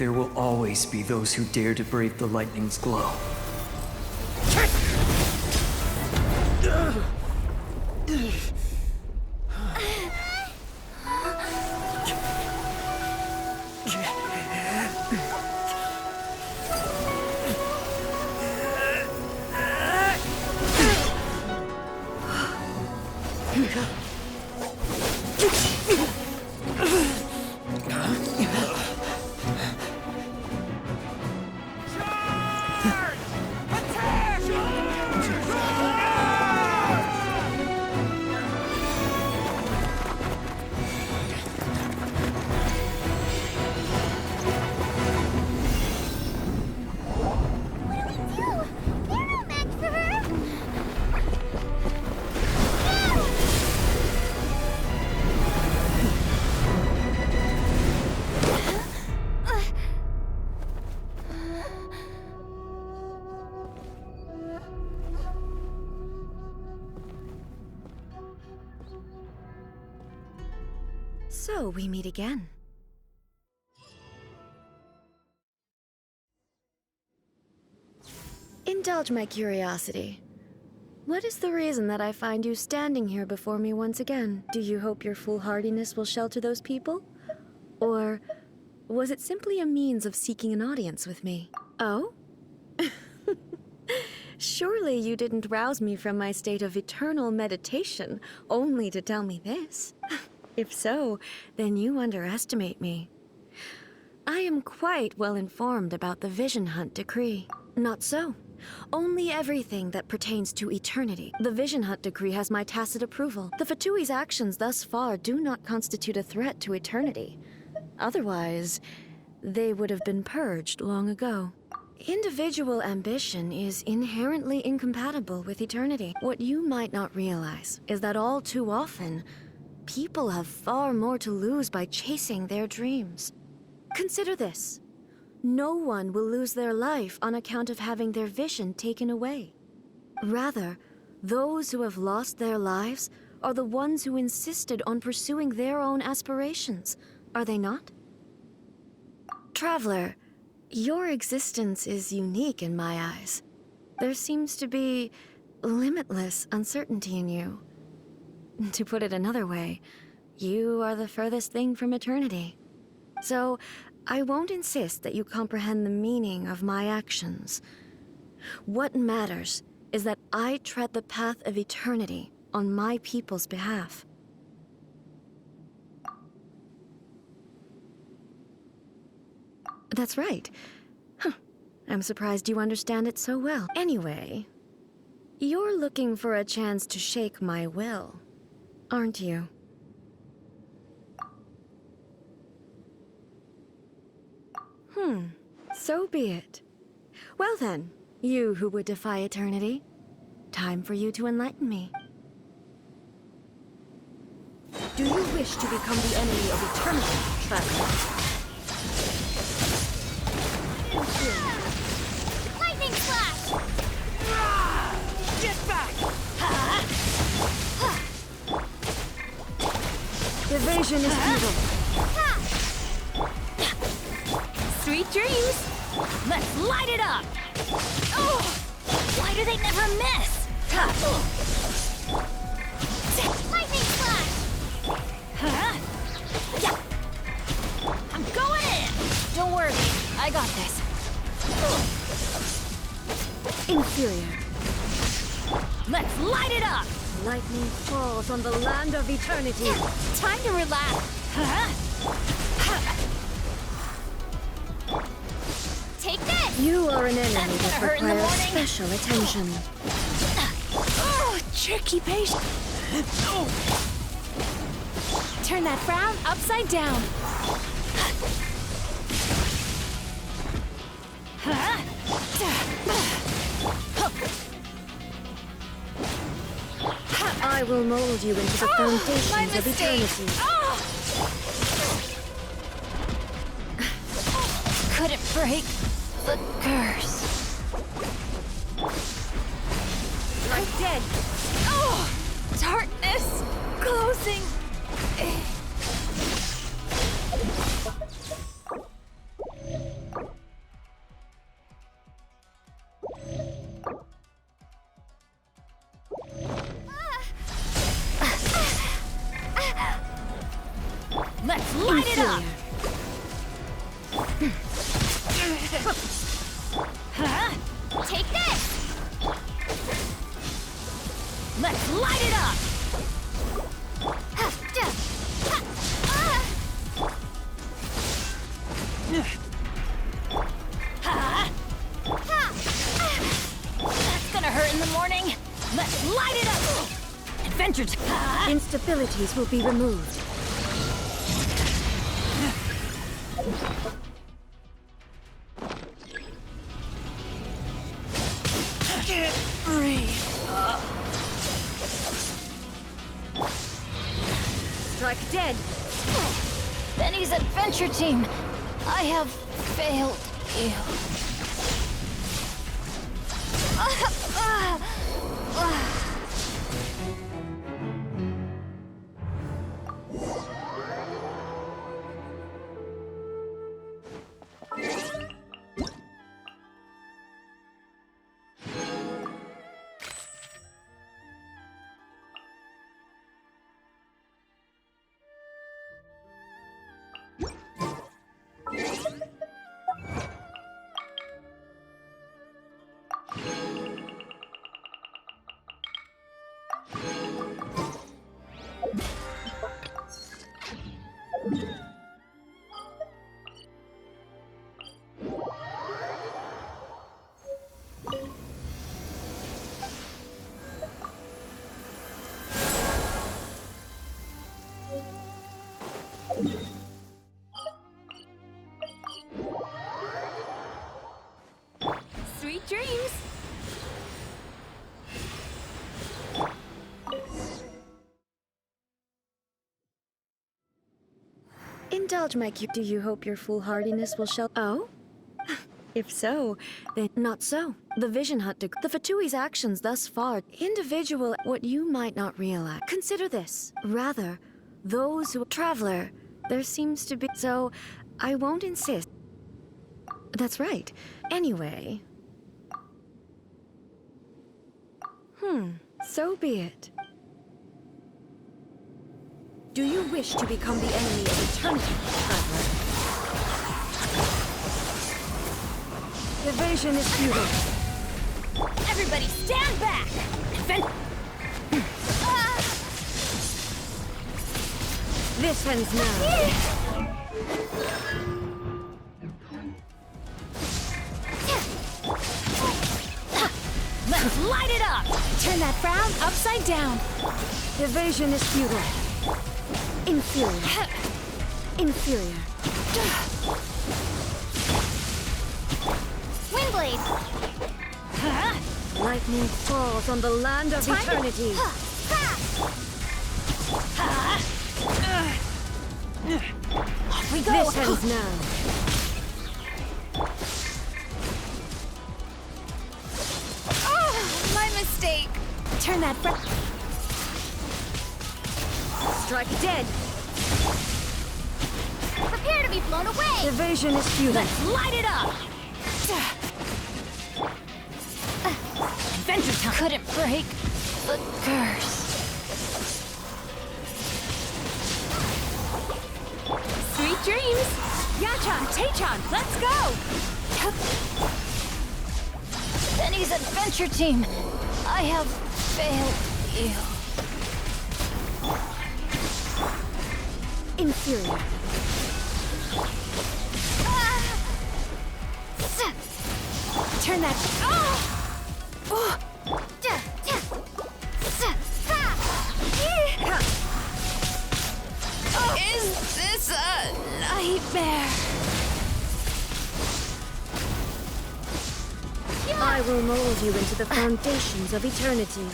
there will always be those who dare to brave the lightning's glow. So we meet again. Indulge my curiosity. What is the reason that I find you standing here before me once again? Do you hope your foolhardiness will shelter those people? Or was it simply a means of seeking an audience with me? Oh? Surely you didn't rouse me from my state of eternal meditation only to tell me this. If so, then you underestimate me. I am quite well informed about the Vision Hunt decree. Not so. Only everything that pertains to eternity. The Vision Hunt decree has my tacit approval. The Fatui's actions thus far do not constitute a threat to eternity. Otherwise, they would have been purged long ago. Individual ambition is inherently incompatible with eternity. What you might not realize is that all too often, people have far more to lose by chasing their dreams. Consider this. No one will lose their life on account of having their vision taken away. Rather, those who have lost their lives are the ones who insisted on pursuing their own aspirations, are they not? Traveler, your existence is unique in my eyes. There seems to be limitless uncertainty in you. To put it another way, you are the furthest thing from eternity. So, I won't insist that you comprehend the meaning of my actions. What matters is that I tread the path of eternity on my people's behalf. That's right. Huh. I'm surprised you understand it so well. Anyway, you're looking for a chance to shake my will, aren't you? So be it. Well then, you who would defy eternity, time for you to enlighten me. Do you wish to become the enemy of eternity, traveler? Lightning slash! Get back! Evasion is futile. Sweet dreams! Let's light it up! Oh! Why do they never miss? Lightning slash! Yeah. I'm going in! Don't worry, I got this. Inferior. Let's light it up! Lightning falls on the land of eternity. Time to relax. Take this! You are an enemy That's that gonna hurt in the requires morning. special attention. Oh, tricky patient. Turn that frown upside down. I will mold you into the My foundations of mistake. eternity. Oh. Couldn't break the curse. I'm dead. Oh, darkness closing. Let's light it up! That's gonna hurt in the morning. Let's light it up! Adventure time! Instabilities will be removed. Get free! Strike dead. Benny's adventure team. I have failed you. Sweet dreams. Indulge my cute. Do you hope your foolhardiness will show? Oh? If so, then not so. The vision hunt the Fatui's actions thus far, individual, what you might not realize. Consider this. Rather, those who traveler, there seems to be. So, I won't insist. That's right. Anyway. So be it. Do you wish to become the enemy of eternity, traveler? Evasion is futile. Everybody stand back! This ends now. Let's light it up! Turn that frown upside down. Evasion is futile. Inferior. Inferior. Windblade! Lightning falls on the land of eternity. Off we go! This ends now. My mistake. Turn that Strike dead. Prepare to be blown away! Evasion is futile. Let's light it up! Adventure time couldn't break the curse. Sweet dreams. Yachan, Taechan, let's go. Benny's adventure team. I have failed you. Inferior. Turn that. Is this a nightmare? I will mold you into the foundations of eternity.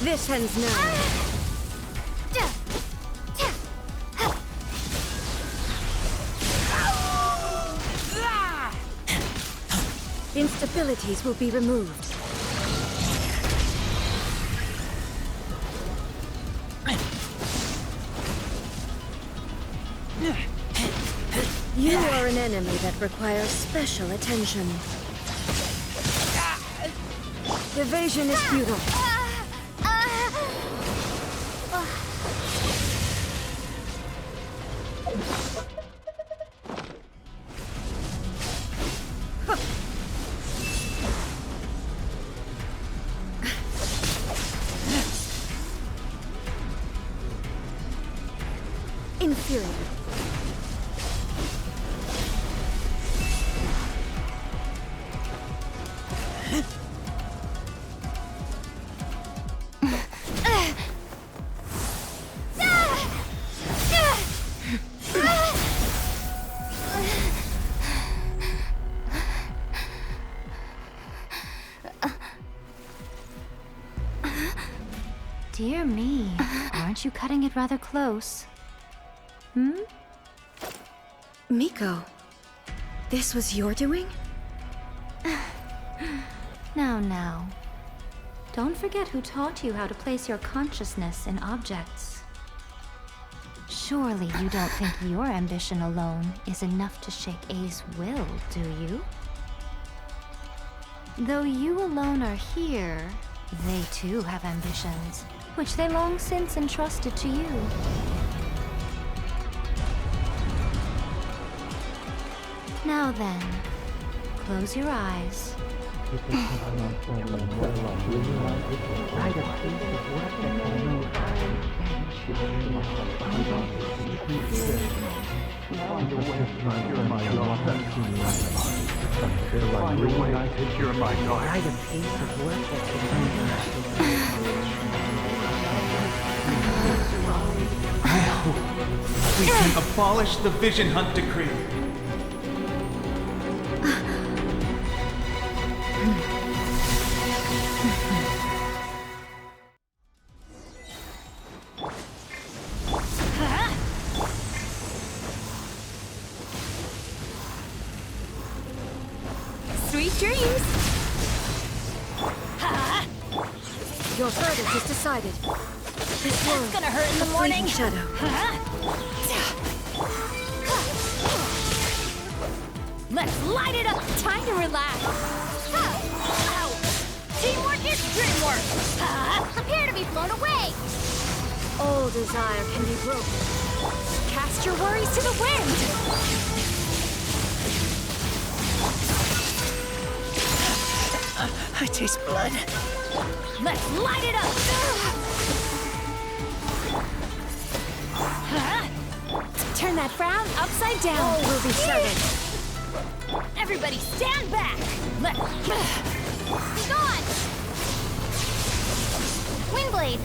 This ends now. Instabilities will be removed. You are an enemy that requires special attention. Evasion is futile. inferior. Dear me, aren't you cutting it rather close? Miko, this was your doing? Now. Don't forget who taught you how to place your consciousness in objects. Surely you don't think your ambition alone is enough to shake A's will, do you? Though you alone are here, they too have ambitions, which they long since entrusted to you. Now then, close your eyes. We can abolish the Vision Hunt Decree. Sweet dreams! Your verdict is decided. This world, It's gonna hurt in the a morning. fleeting shadow. Let's light it up! Time to relax. Ow. Teamwork is dreamwork! Prepare to be blown away! All desire can be broken. Cast your worries to the wind! I taste blood. Let's light it up! Turn that frown upside down! All will be settled. Everybody stand back! Let's... Be gone! Windblade!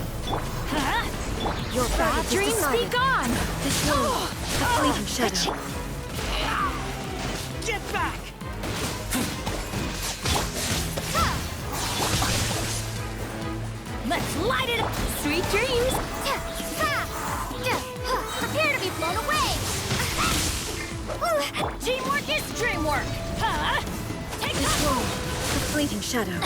Your Bad verdict is dreams decided. be gone! This world, a fleeting shadow. Get back! Let's light it up! Sweet dreams! Prepare to be blown away! Teamwork is dreamwork! Take This world, a fleeting shadow.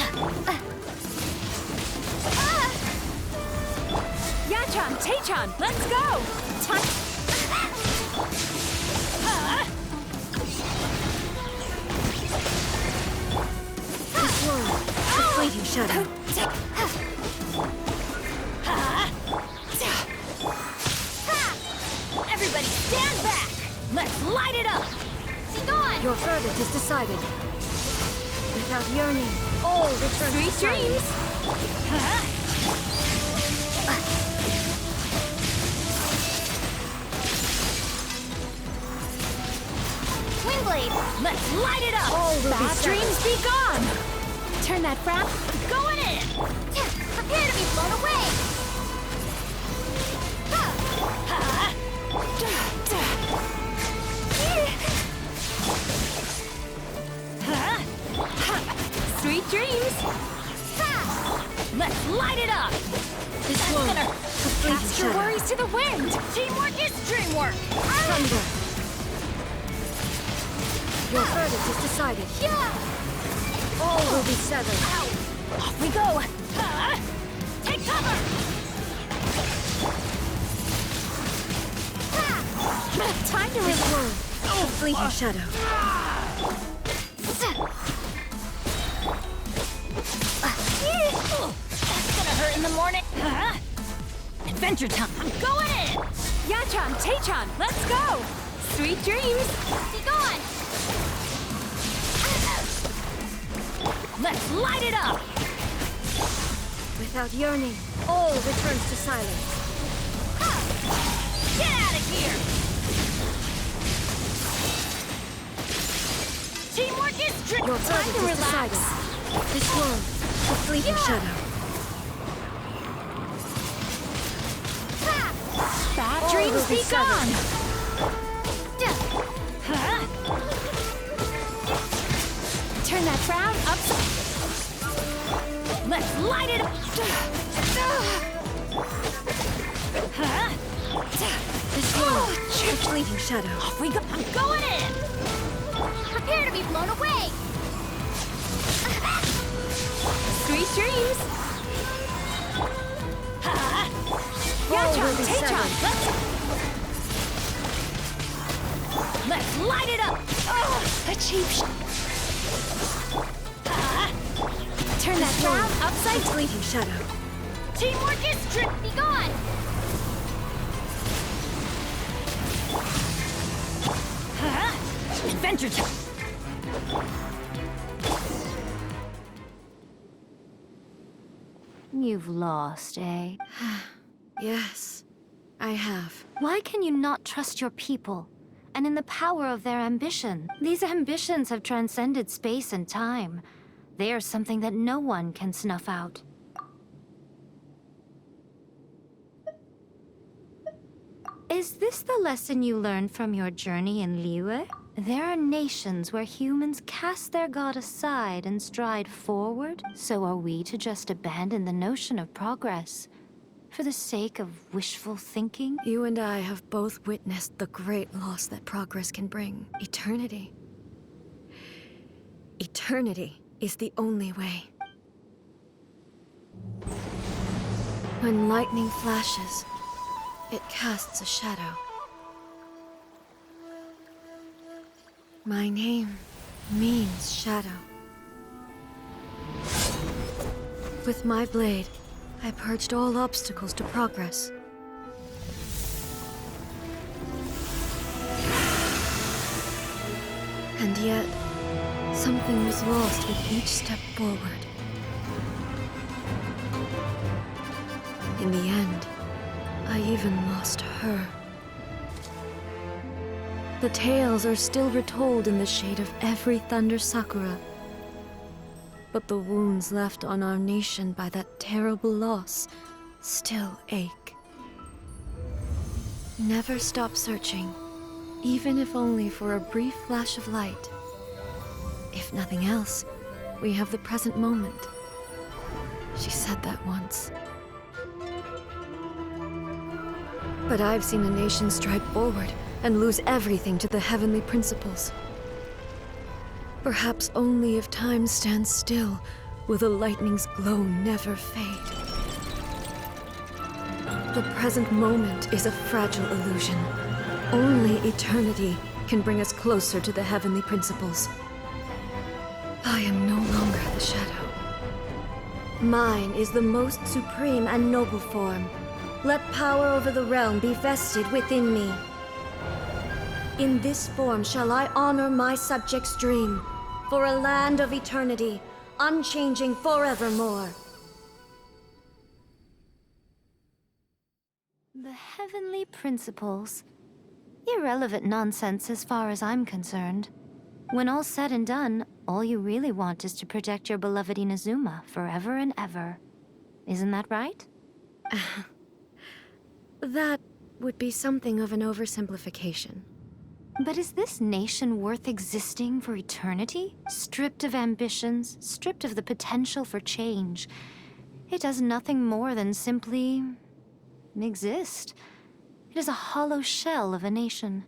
Yachan, Taechan, let's go! Time... This world, a fleeting shadow. Everybody stand back! Let's light it up! Be gone! Your verdict is decided. Without yearning, all returns to Sweet silence. dreams! Windblade, let's light it up! All will be Bad settled. dreams be gone! Turn that frown, going in! Prepare to be blown away! Sweet dreams! Let's light it up! This world, Gonna a fleeting cast your shadow. worries to the wind! Teamwork is dreamwork! Thunder. Your verdict is decided. All will be settled. Off we go! Take cover! Time to This world, a fleeting shadow. That's gonna hurt in the morning! Adventure time! I'm going in! Yachan, Taechan, let's go! Sweet dreams! Be gone! Let's light it up! Without yearning, all returns to silence. Get out of here! Teamwork is strict. Your Time to verdict is relax. decided. This one, the fleeting shadow. Bad All dreams will be be gone. Huh? Turn that frown upside. Let's light it up. Huh? This one, the fleeting shadow. Off we go. I'm going in. Prepare to be blown away. Sweet dreams. All will be Take-on. severed. Let's light it up. A cheap turn that frown upside The fleeting shadow. Teamwork is strict. Be gone. Adventure time. You've lost, eh? Yes, I have. Why can you not trust your people? And in the power of their ambition? These ambitions have transcended space and time. They are something that no one can snuff out. Is this the lesson you learned from your journey in Liyue? There are nations where humans cast their god aside and stride forward. So are we to just abandon the notion of progress for the sake of wishful thinking? You and I have both witnessed the great loss that progress can bring. Eternity. Eternity is the only way. When lightning flashes, it casts a shadow. My name means shadow. With my blade, I purged all obstacles to progress. And yet, something was lost with each step forward. In the end, I even lost her. The tales are still retold in the shade of every Thunder Sakura. But the wounds left on our nation by that terrible loss still ache. Never stop searching, even if only for a brief flash of light. If nothing else, we have the present moment. She said that once. But I've seen a nation stride forward and lose everything to the heavenly principles. Perhaps only if time stands still will the lightning's glow never fade. The present moment is a fragile illusion. Only eternity can bring us closer to the heavenly principles. I am no longer the shadow. Mine is the most supreme and noble form. Let power over the realm be vested within me. In this form shall I honor my subjects' dream, for a land of eternity, unchanging forevermore. The heavenly principles. Irrelevant nonsense as far as I'm concerned. When all's said and done, all you really want is to protect your beloved Inazuma forever and ever. Isn't that right? That would be something of an oversimplification. But is this nation worth existing for eternity? Stripped of ambitions, stripped of the potential for change. It does nothing more than simply exist. It is a hollow shell of a nation.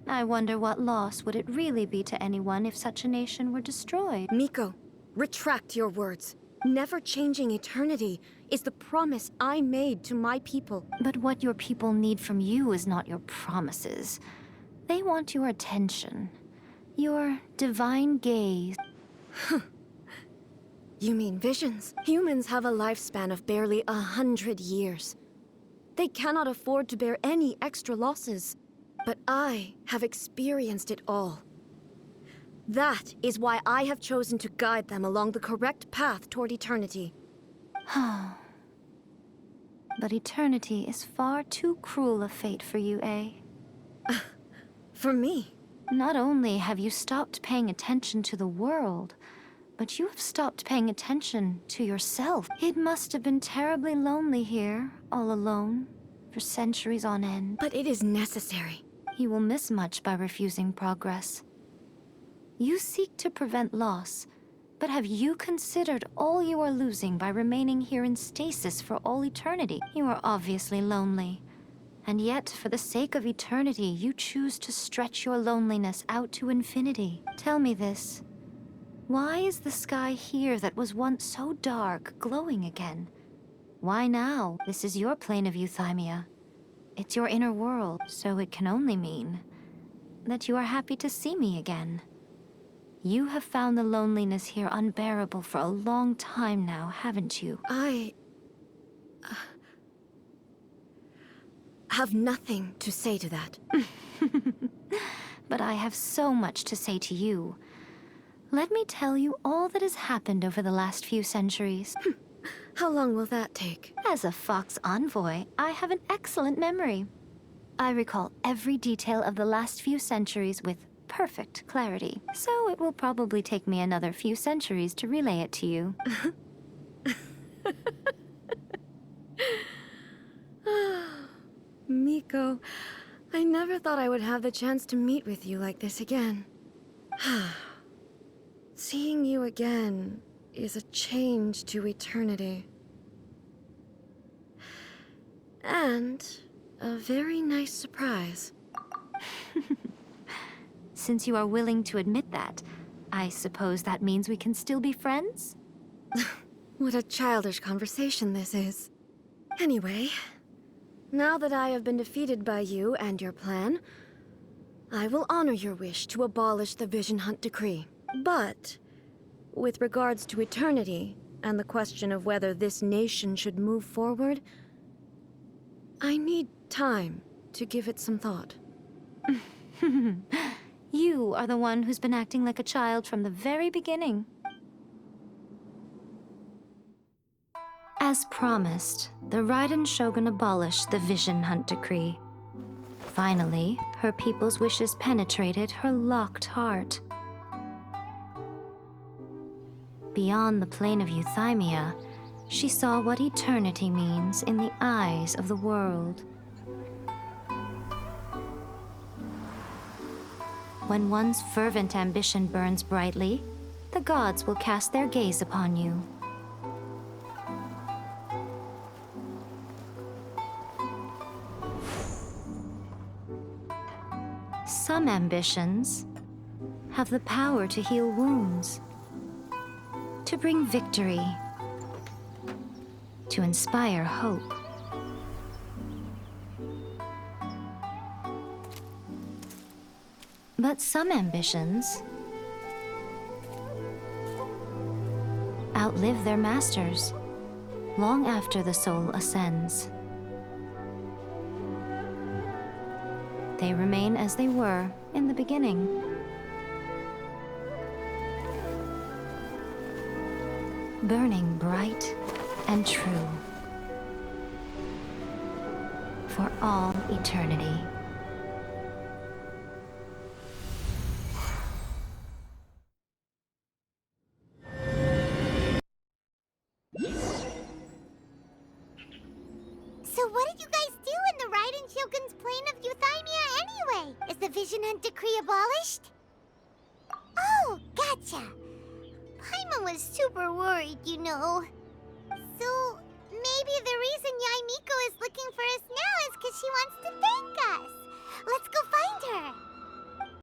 I wonder what loss would it really be to anyone if such a nation were destroyed? Miko, retract your words. Never changing eternity is the promise I made to my people. But what your people need from you is not your promises. They want your attention. Your divine gaze. You mean visions? Humans have a lifespan of barely 100 years. They cannot afford to bear any extra losses. But I have experienced it all. That is why I have chosen to guide them along the correct path toward eternity. But eternity is far too cruel a fate for you, eh? For me, Not only have you stopped paying attention to the world, but you have stopped paying attention to yourself. It must have been terribly lonely here, all alone, for centuries on end. But it is necessary. You will miss much by refusing progress. You seek to prevent loss, but have you considered all you are losing by remaining here in stasis for all eternity? You are obviously lonely. And yet, for the sake of eternity, you choose to stretch your loneliness out to infinity. Tell me this. Why is the sky here that was once so dark glowing again? Why now? This is your plane of euthymia. It's your inner world, so it can only mean that you are happy to see me again. You have found the loneliness here unbearable for a long time now, haven't you? I have nothing to say to that. But I have so much to say to you. Let me tell you all that has happened over the last few centuries. How long will that take? As a Fox envoy, I have an excellent memory. I recall every detail of the last few centuries with perfect clarity. So it will probably take me another few centuries to relay it to you. Miko, I never thought I would have the chance to meet with you like this again. Seeing you again is a change to eternity. And a very nice surprise. Since you are willing to admit that, I suppose that means we can still be friends? What a childish conversation this is. Anyway, now that I have been defeated by you and your plan, I will honor your wish to abolish the Vision Hunt Decree. But, with regards to eternity and the question of whether this nation should move forward, I need time to give it some thought. You are the one who's been acting like a child from the very beginning. As promised, the Raiden Shogun abolished the Vision Hunt Decree. Finally, her people's wishes penetrated her locked heart. Beyond the plane of euthymia, she saw what eternity means in the eyes of the world. When one's fervent ambition burns brightly, the gods will cast their gaze upon you. Some ambitions have the power to heal wounds, to bring victory, to inspire hope. But some ambitions outlive their masters long after the soul ascends. They remain as they were in the beginning. Burning bright and true for all eternity. So what did you guys do in the Raiden Shogun's plane of euthymia anyway? Is the Vision Hunt Decree abolished? Oh, gotcha. Paimon was super worried, you know. So maybe the reason Yae